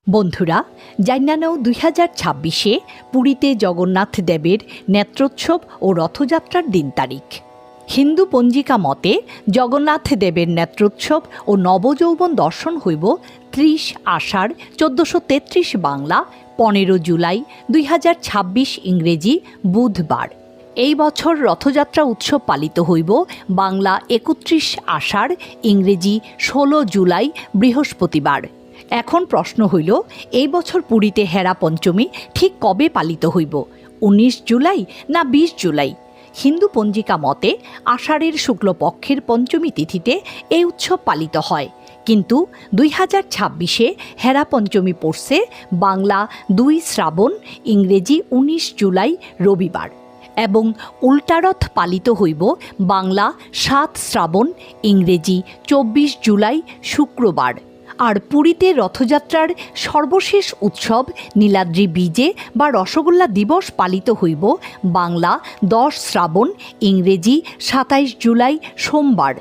বন্ধুরা, জাইনানো 2026-এ পুরীতে জগন্নাথ দেবের নেত্রোৎসব ও রথযাত্রার দিন তারিখ। হিন্দু পঞ্জিকা মতে জগন্নাথ দেবের নেত্রোৎসব ও নবযৌবন দর্শন হইব 30 আষাঢ় 1433 বাংলা 15 জুলাই 2026 ইংরেজি বুধবার। এই বছর রথযাত্রা উৎসব পালিত হইব বাংলা 31 আষাঢ় ইংরেজি 16 জুলাই বৃহস্পতিবার। এখন প্রশ্ন হইল, এই বছর পুরীতে হেরা পঞ্চমী ঠিক কবে পালিত হইব? 19 জুলাই না 20 জুলাই? হিন্দু পঞ্জিকা মতে আষাঢ়ের শুক্লপক্ষের পঞ্চমী তিথিতে এই উৎসব পালিত হয়, কিন্তু 2026-এ হেরা পঞ্চমী পড়ছে বাংলা 2 শ্রাবণ ইংরেজি 19 জুলাই রবিবার এবং উল্টারথ পালিত হইব বাংলা 7 শ্রাবণ ইংরেজি 24 জুলাই শুক্রবার। আর পুরীতে রথযাত্রার সর্বশেষ উৎসব নীলাদ্রি বিজে বা রসগোল্লা দিবস পালিত হইব বাংলা 10 শ্রাবণ ইংরেজি 27 জুলাই সোমবার।